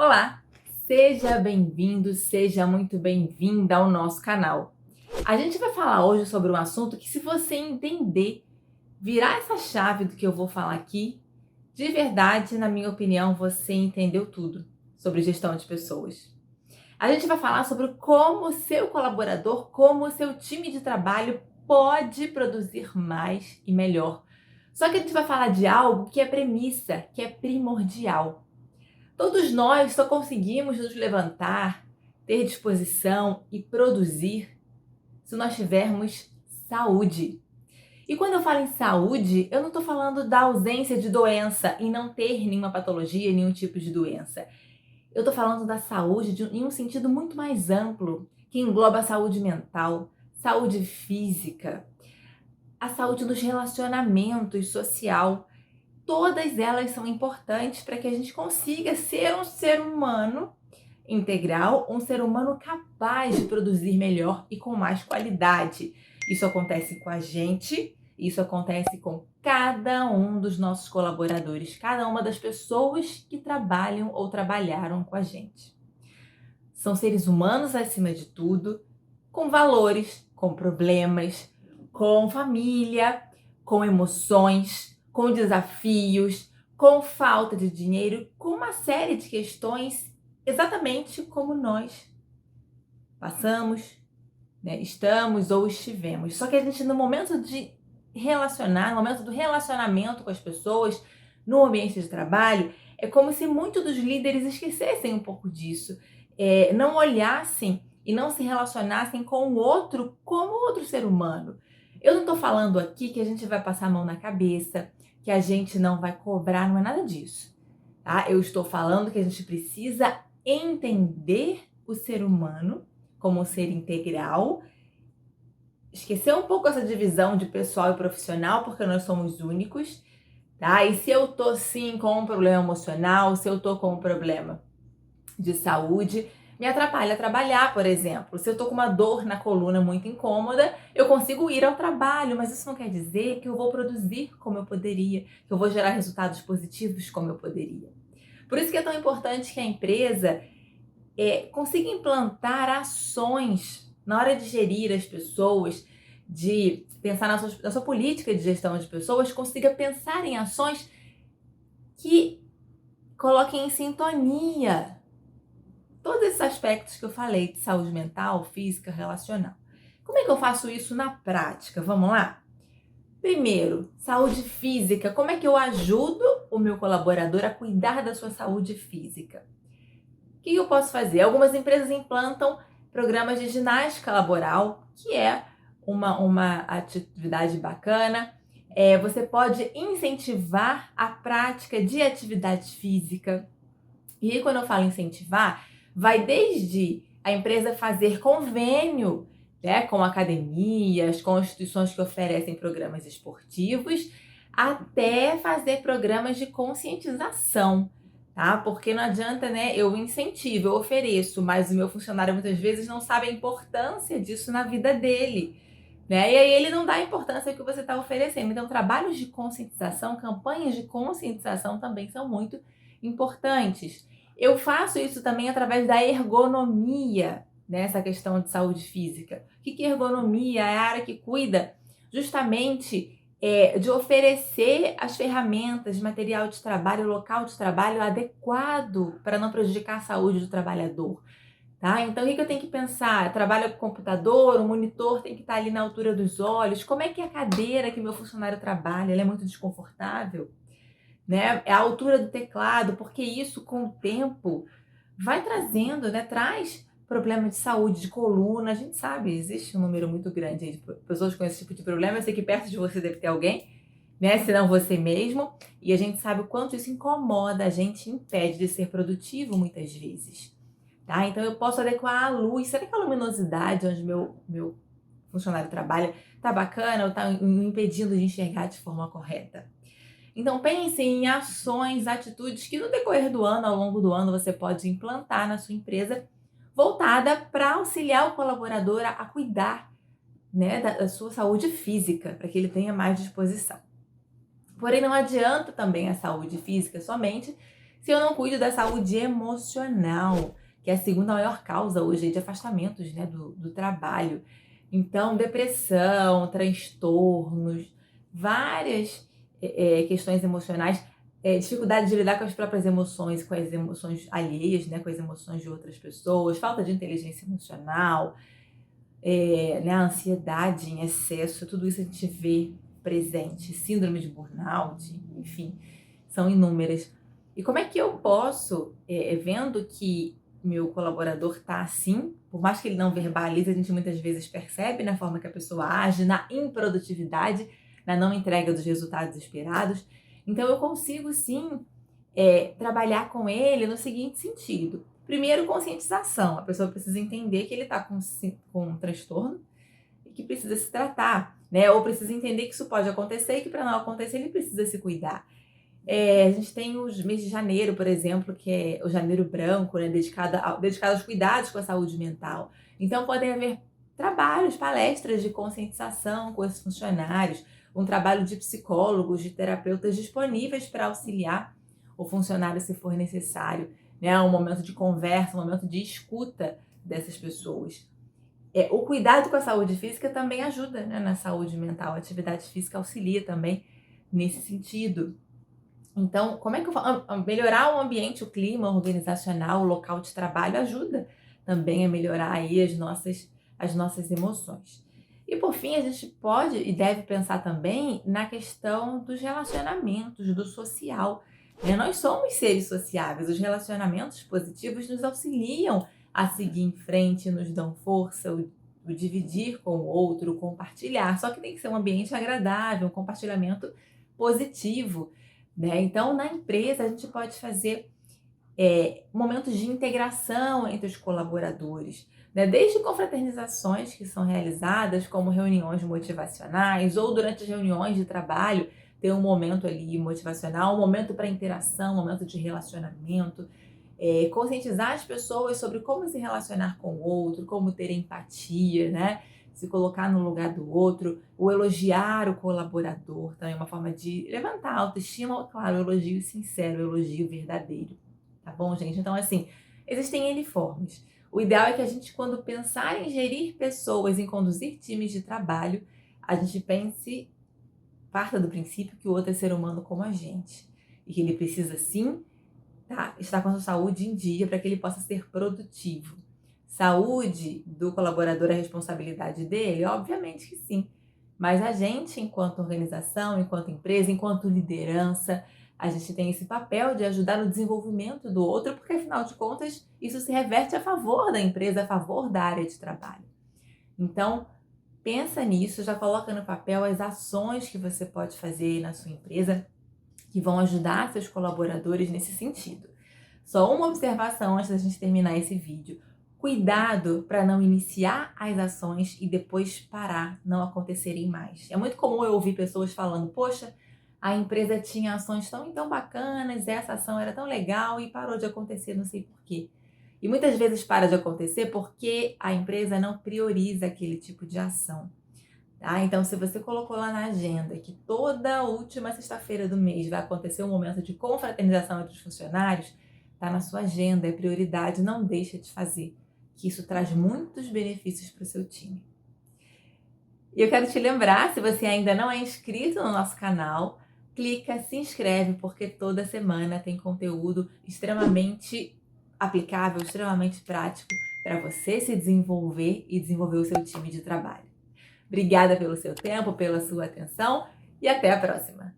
Olá, seja bem-vindo, seja muito bem-vinda ao nosso canal. A gente vai falar hoje sobre um assunto que, se você entender, virar essa chave do que eu vou falar aqui, de verdade, na minha opinião, você entendeu tudo sobre gestão de pessoas. A gente vai falar sobre como o seu colaborador, como o seu time de trabalho pode produzir mais e melhor. Só que a gente vai falar de algo que é premissa, que é primordial. Todos nós só conseguimos nos levantar, ter disposição e produzir se nós tivermos saúde. E quando eu falo em saúde, eu não estou falando da ausência de doença e não ter nenhuma patologia, nenhum tipo de doença. Eu estou falando da saúde em um sentido muito mais amplo, que engloba a saúde mental, saúde física, a saúde nos relacionamentos social. Todas elas são importantes para que a gente consiga ser um ser humano integral, um ser humano capaz de produzir melhor e com mais qualidade. Isso acontece com a gente, isso acontece com cada um dos nossos colaboradores, cada uma das pessoas que trabalham ou trabalharam com a gente. São seres humanos acima de tudo, com valores, com problemas, com família, com emoções, com desafios, com falta de dinheiro, com uma série de questões, exatamente como nós passamos, né, estamos ou estivemos. Só que a gente, no momento de relacionar, no momento do relacionamento com as pessoas, no ambiente de trabalho, é como se muitos dos líderes esquecessem um pouco disso, não olhassem e não se relacionassem com o outro como outro ser humano. Eu não estou falando aqui que a gente vai passar a mão na cabeça, que a gente não vai cobrar, não é nada disso, tá? Eu estou falando que a gente precisa entender o ser humano como um ser integral, esquecer um pouco essa divisão de pessoal e profissional, porque nós somos únicos, tá? E se eu tô sim com um problema emocional, se eu tô com um problema de saúde, me atrapalha trabalhar, por exemplo. Se eu tô com uma dor na coluna muito incômoda, eu consigo ir ao trabalho, mas isso não quer dizer que eu vou produzir como eu poderia, que eu vou gerar resultados positivos como eu poderia. Por isso que é tão importante que a empresa consiga implantar ações na hora de gerir as pessoas, de pensar na sua política de gestão de pessoas, consiga pensar em ações que coloquem em sintonia todos esses aspectos que eu falei de saúde mental, física, relacional. Como é que eu faço isso na prática? Vamos lá? Primeiro, saúde física. Como é que eu ajudo o meu colaborador a cuidar da sua saúde física? O que eu posso fazer? Algumas empresas implantam programas de ginástica laboral, que é uma atividade bacana. Você pode incentivar a prática de atividade física. E aí, quando eu falo incentivar, vai desde a empresa fazer convênio, né, com academias, com instituições que oferecem programas esportivos, até fazer programas de conscientização, tá? Porque não adianta, né, eu incentivo, eu ofereço, mas o meu funcionário muitas vezes não sabe a importância disso na vida dele, né? E aí ele não dá a importância que você está oferecendo. Então, trabalhos de conscientização, campanhas de conscientização também são muito importantes. Eu faço isso também através da ergonomia, né? Essa questão de saúde física. O que é ergonomia? É a área que cuida justamente de oferecer as ferramentas, material de trabalho, local de trabalho adequado para não prejudicar a saúde do trabalhador. Tá? Então, o que eu tenho que pensar? Trabalho com computador, o monitor tem que estar ali na altura dos olhos. Como é que é a cadeira que meu funcionário trabalha? Ela é muito desconfortável? Né? É a altura do teclado, porque isso, com o tempo, vai trazendo, né? Traz problema de saúde, de coluna. A gente sabe, existe um número muito grande aí de pessoas com esse tipo de problema. Eu sei que perto de você deve ter alguém, né? Se não você mesmo. E a gente sabe o quanto isso incomoda a gente, impede de ser produtivo muitas vezes. Tá? Então, eu posso adequar a luz. Será que a luminosidade onde meu funcionário trabalha tá bacana ou tá me impedindo de enxergar de forma correta? Então, pense em ações, atitudes que no decorrer do ano, ao longo do ano, você pode implantar na sua empresa, voltada para auxiliar o colaborador a cuidar, né, da sua saúde física, para que ele tenha mais disposição. Porém, não adianta também a saúde física somente Se eu não cuido da saúde emocional, que é a segunda maior causa hoje de afastamentos, né, do trabalho. Então, depressão, transtornos, várias questões emocionais, dificuldade de lidar com as próprias emoções, com as emoções alheias, né, com as emoções de outras pessoas, falta de inteligência emocional, né, a ansiedade em excesso, tudo isso a gente vê presente, síndrome de burnout, enfim, são inúmeras. E como é que eu posso, vendo que meu colaborador está assim, por mais que ele não verbalize, a gente muitas vezes percebe na forma que a pessoa age, na improdutividade, na não entrega dos resultados esperados. Então eu consigo sim trabalhar com ele no seguinte sentido. Primeiro, conscientização. A pessoa precisa entender que ele está com um transtorno e que precisa se tratar, né? Ou precisa entender que isso pode acontecer e que para não acontecer ele precisa se cuidar. A gente tem os mês de janeiro, por exemplo, que é o janeiro branco, né, dedicado aos cuidados com a saúde mental. Então, podem haver trabalhos, palestras de conscientização com esses funcionários, um trabalho de psicólogos, de terapeutas disponíveis para auxiliar o funcionário se for necessário, né, um momento de conversa, um momento de escuta dessas pessoas. O cuidado com a saúde física também ajuda, né, na saúde mental. A atividade física auxilia também nesse sentido. Então, como é que eu falo? Melhorar o ambiente, o clima organizacional, o local de trabalho ajuda também a melhorar aí as nossas emoções. E por fim, a gente pode e deve pensar também na questão dos relacionamentos, do social, né? Nós somos seres sociáveis, os relacionamentos positivos nos auxiliam a seguir em frente, nos dão força, o dividir com o outro, o compartilhar. Só que tem que ser um ambiente agradável, um compartilhamento positivo, né? Então, na empresa, a gente pode fazer momentos de integração entre os colaboradores, né? Desde confraternizações que são realizadas, como reuniões motivacionais, ou durante as reuniões de trabalho, ter um momento ali motivacional, um momento para interação, um momento de relacionamento, conscientizar as pessoas sobre como se relacionar com o outro, como ter empatia, né? Se colocar no lugar do outro, o elogiar o colaborador, também é uma forma de levantar a autoestima, claro, o elogio sincero, o elogio verdadeiro, tá bom, gente? Então, assim, existem N formas. O ideal é que a gente, quando pensar em gerir pessoas, em conduzir times de trabalho, a gente parta do princípio que o outro é ser humano como a gente, e que ele precisa, sim, estar com a sua saúde em dia para que ele possa ser produtivo. Saúde do colaborador é responsabilidade dele? Obviamente que sim. Mas a gente, enquanto organização, enquanto empresa, enquanto liderança, a gente tem esse papel de ajudar no desenvolvimento do outro, porque afinal de contas, isso se reverte a favor da empresa, a favor da área de trabalho. Então, pensa nisso, já coloca no papel as ações que você pode fazer na sua empresa que vão ajudar seus colaboradores nesse sentido. Só uma observação antes da gente terminar esse vídeo. Cuidado para não iniciar as ações e depois parar, não acontecerem mais. É muito comum eu ouvir pessoas falando, poxa, a empresa tinha ações tão bacanas, essa ação era tão legal e parou de acontecer, não sei por quê. E muitas vezes para de acontecer porque a empresa não prioriza aquele tipo de ação. Tá? Então, se você colocou lá na agenda que toda última sexta-feira do mês vai acontecer um momento de confraternização entre os funcionários, tá na sua agenda, é prioridade, não deixa de fazer, que isso traz muitos benefícios para o seu time. E eu quero te lembrar, se você ainda não é inscrito no nosso canal, clica, se inscreve, porque toda semana tem conteúdo extremamente aplicável, extremamente prático para você se desenvolver e desenvolver o seu time de trabalho. Obrigada pelo seu tempo, pela sua atenção e até a próxima!